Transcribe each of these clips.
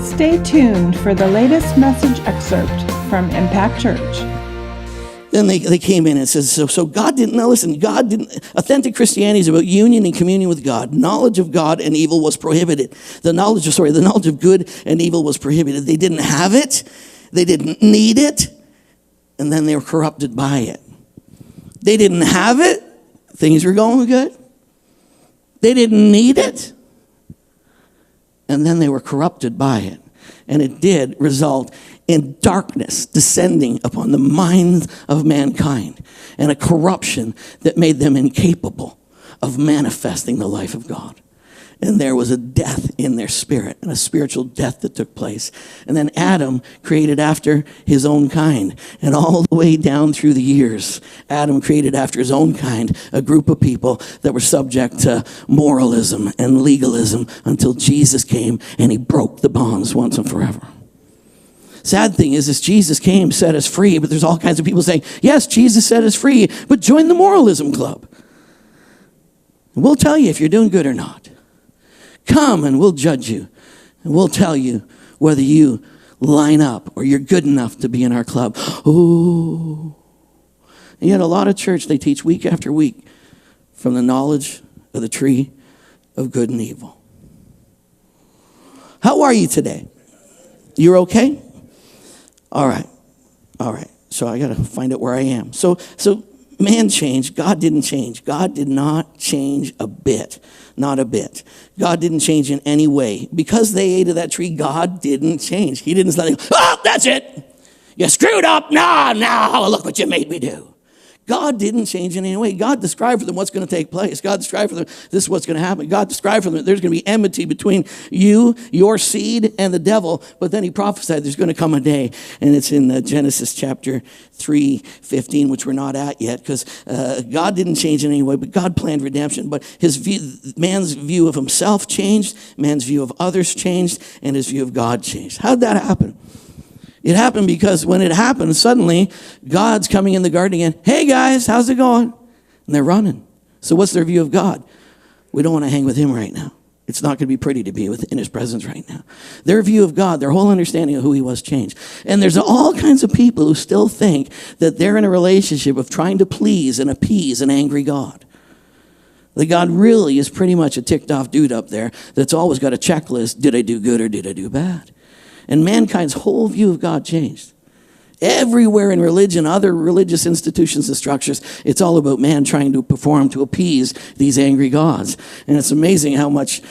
Stay tuned for the latest message excerpt from Impact Church. Then they came in and says, so God didn't know. Listen, God didn't. Authentic Christianity is about union and communion with God. Knowledge of God and evil was prohibited. The knowledge of good and evil was prohibited. They didn't have it. They didn't need it. And then they were corrupted by it. They didn't have it. Things were going good. They didn't need it. And then they were corrupted by it. And it did result in darkness descending upon the minds of mankind and a corruption that made them incapable of manifesting the life of God. And there was a death in their spirit, and a spiritual death that took place. And then Adam created after his own kind. And all the way down through the years, Adam created after his own kind a group of people that were subject to moralism and legalism until Jesus came and he broke the bonds once and forever. Sad thing is Jesus came, set us free, but there's all kinds of people saying, yes, Jesus set us free, but join the moralism club. And we'll tell you if you're doing good or not. Come and we'll judge you. And we'll tell you whether you line up or you're good enough to be in our club. Oh. And yet a lot of church, they teach week after week from the knowledge of the tree of good and evil. How are you today? You're okay? All right. So I got to find out where I am. So man changed. God didn't change. God did not change a bit. Not a bit. God didn't change in any way. Because they ate of that tree, God didn't change. He didn't say, oh, that's it. You screwed up. No, look what you made me do. God didn't change in any way. God described for them what's going to take place. God described for them this is what's going to happen. God described for them there's going to be enmity between you, your seed, and the devil. But then he prophesied there's going to come a day. And it's in Genesis chapter 3:15, which we're not at yet, because God didn't change in any way, but God planned redemption. But man's view of himself changed, man's view of others changed, and his view of God changed. How did that happen? It happened because when it happened, suddenly God's coming in the garden again. Hey guys, how's it going? And they're running. So what's their view of God? We don't want to hang with him right now. It's not going to be pretty to be in his presence right now. Their view of God, their whole understanding of who he was changed. And there's all kinds of people who still think that they're in a relationship of trying to please and appease an angry God. That God really is pretty much a ticked off dude up there that's always got a checklist. Did I do good or did I do bad? And mankind's whole view of God changed. Everywhere in religion, other religious institutions and structures, it's all about man trying to perform to appease these angry gods. And it's amazing how much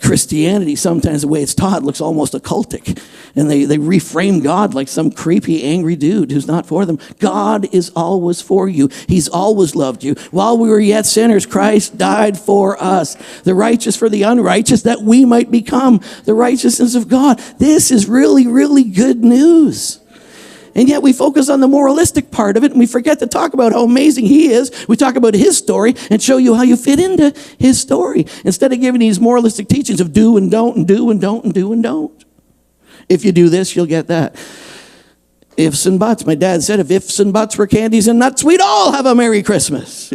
Christianity, sometimes the way it's taught, looks almost occultic. And they reframe God like some creepy, angry dude who's not for them. God is always for you. He's always loved you. While we were yet sinners, Christ died for us. The righteous for the unrighteous, that we might become the righteousness of God. This is really, really good news. And yet we focus on the moralistic part of it, and we forget to talk about how amazing he is. We talk about his story and show you how you fit into his story, instead of giving these moralistic teachings of do and don't and do and don't and do and don't. If you do this, you'll get that. Ifs and buts. My dad said if ifs and buts were candies and nuts, we'd all have a Merry Christmas.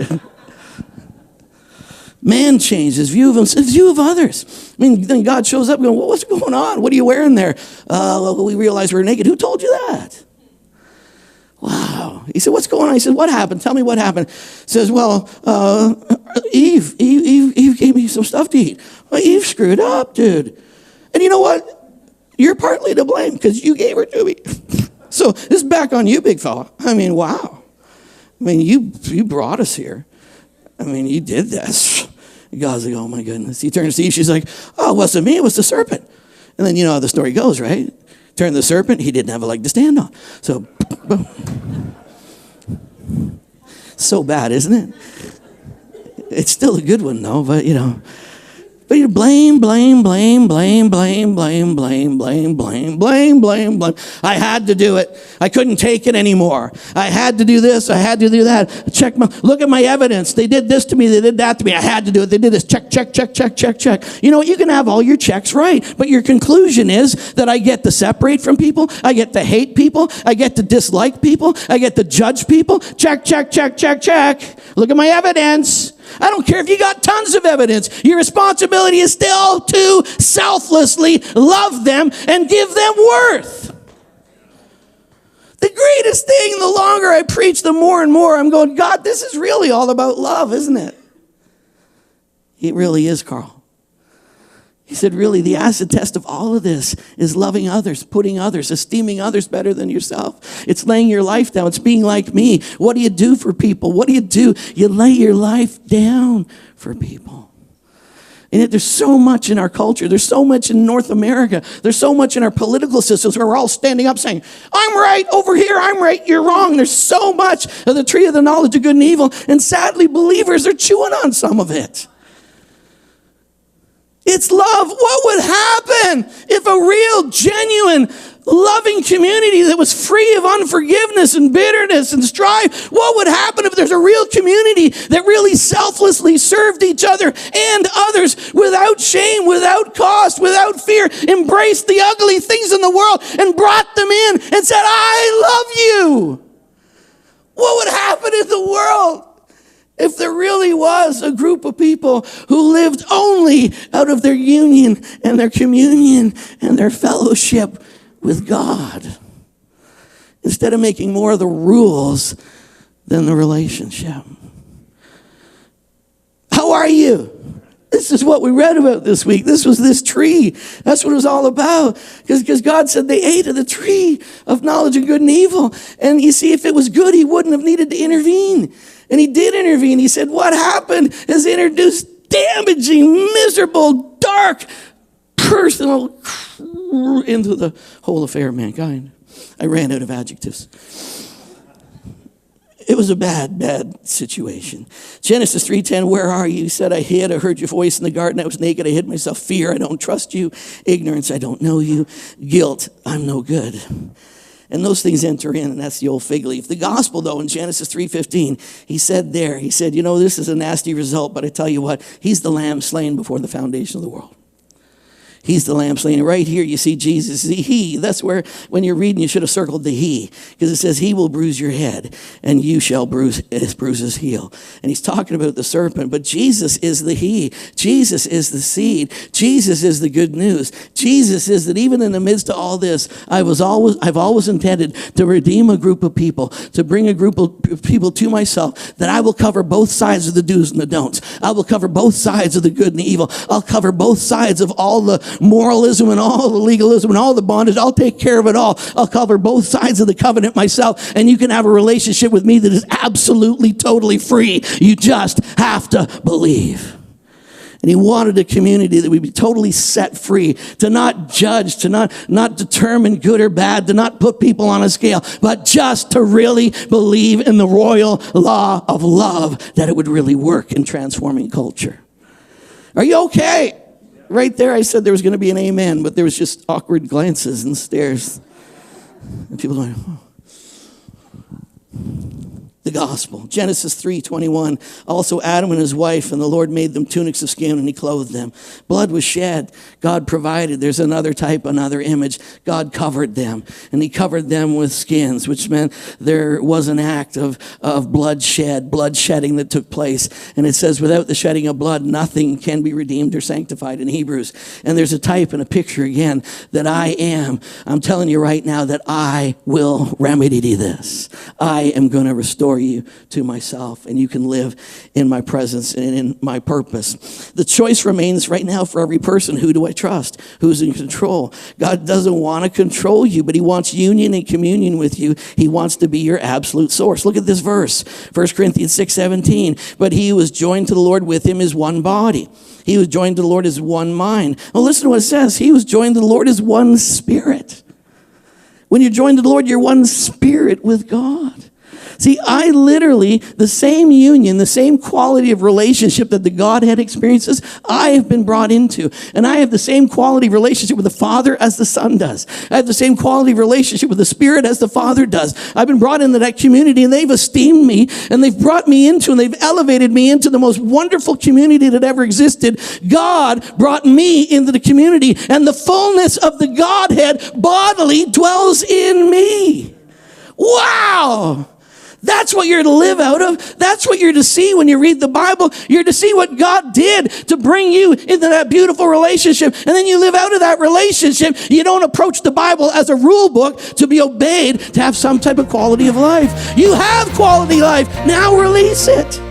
Man changed his view of himself, his view of others. I mean, then God shows up going, well, what's going on? What are you wearing there? We realized we're naked. Who told you that? Wow. He said, what's going on? He said, what happened? Tell me what happened. He says, well, Eve gave me some stuff to eat. Well, Eve screwed up, dude. And you know what? You're partly to blame because you gave her to me. So this is back on you, big fella. I mean, wow. I mean, you brought us here. I mean, you did this. God's like, oh my goodness. He turns to Eve. She's like, oh, it wasn't me. It was the serpent. And then you know how the story goes, right? Turned the serpent. He didn't have a leg to stand on. So, boom. So bad, isn't it? It's still a good one, though, but you know. But you blame. I had to do it. I couldn't take it anymore. I had to do this. I had to do that. Look at my evidence. They did this to me. They did that to me. I had to do it. They did this. Check. You know what? You can have all your checks right, but your conclusion is that I get to separate from people. I get to hate people. I get to dislike people. I get to judge people. Check. Look at my evidence. I don't care if you got tons of evidence. Your responsibility is still to selflessly love them and give them worth. The greatest thing, the longer I preach, the more and more I'm going, God, this is really all about love, isn't it? It really is, Karl. He said, really, the acid test of all of this is loving others, putting others, esteeming others better than yourself. It's laying your life down. It's being like me. What do you do for people? What do? You lay your life down for people. And yet there's so much in our culture. There's so much in North America. There's so much in our political systems where we're all standing up saying, I'm right over here. I'm right. You're wrong. There's so much of the tree of the knowledge of good and evil. And sadly, believers are chewing on some of it. It's love. What would happen if a real, genuine, loving community that was free of unforgiveness and bitterness and strife, what would happen if there's a real community that really selflessly served each other and others without shame, without cost, without fear, embraced the ugly things in the world and brought them in and said, I love you? What would happen in the world if there really was a group of people who lived only out of their union and their communion and their fellowship with God, instead of making more of the rules than the relationship? How are you? This is what we read about this week. This was this tree. That's what it was all about. Because God said they ate of the tree of knowledge of good and evil. And you see, if it was good, he wouldn't have needed to intervene. And he did intervene. He said, what happened is introduced damaging, miserable, dark, personal into the whole affair of mankind. I ran out of adjectives. It was a bad, bad situation. Genesis 3:10, where are you? He said, I hid. I heard your voice in the garden. I was naked. I hid myself. Fear, I don't trust you. Ignorance, I don't know you. Guilt, I'm no good. And those things enter in, and that's the old fig leaf. The gospel, though, in Genesis 3:15, he said, you know, this is a nasty result, but I tell you what, he's the lamb slain before the foundation of the world. He's the lamb slain. Right here, you see Jesus. He. That's where, when you're reading, you should have circled the he. Because it says, he will bruise your head, and you shall bruise his heel. And he's talking about the serpent. But Jesus is the he. Jesus is the seed. Jesus is the good news. Jesus is that even in the midst of all this, I've always intended to redeem a group of people, to bring a group of people to myself, that I will cover both sides of the do's and the don'ts. I will cover both sides of the good and the evil. I'll cover both sides of all the moralism and all the legalism and all the bondage. I'll take care of it all. I'll cover both sides of the covenant myself, and you can have a relationship with me that is absolutely, totally free. You just have to believe. And he wanted a community that would be totally set free, to not judge, to not determine good or bad, to not put people on a scale, but just to really believe in the royal law of love, that it would really work in transforming culture. Are you okay? Right there, I said there was going to be an amen, but there was just awkward glances and stares. And people going, oh. The gospel. Genesis 3:21. Also Adam and his wife, and the Lord made them tunics of skin, and he clothed them. Blood was shed. God provided. There's another type, another image. God covered them, and he covered them with skins, which meant there was an act of blood shedding that took place. And it says, without the shedding of blood, nothing can be redeemed or sanctified in Hebrews. And there's a type and a picture again that I'm telling you right now that I will remedy this. I am going to restore you to myself, and you can live in my presence and in my purpose. The choice remains right now for every person. Who do I trust? Who's in control? God doesn't want to control you, but he wants union and communion with you. He wants to be your absolute source. Look at this verse, 1 Corinthians 6:17. But he who was joined to the Lord, with him is one body. He who was joined to the Lord is one mind. Well, listen to what it says. He who was joined to the Lord is one spirit. When you're joined to the Lord, you're one spirit with God. See, I literally, the same union, the same quality of relationship that the Godhead experiences, I have been brought into. And I have the same quality of relationship with the Father as the Son does. I have the same quality of relationship with the Spirit as the Father does. I've been brought into that community, and they've esteemed me, and they've brought me into, and they've elevated me into the most wonderful community that ever existed. God brought me into the community, and the fullness of the Godhead bodily dwells in me. Wow! That's what you're to live out of. That's what you're to see when you read the Bible. You're to see what God did to bring you into that beautiful relationship. And then you live out of that relationship. You don't approach the Bible as a rule book to be obeyed, to have some type of quality of life. You have quality life. Now release it.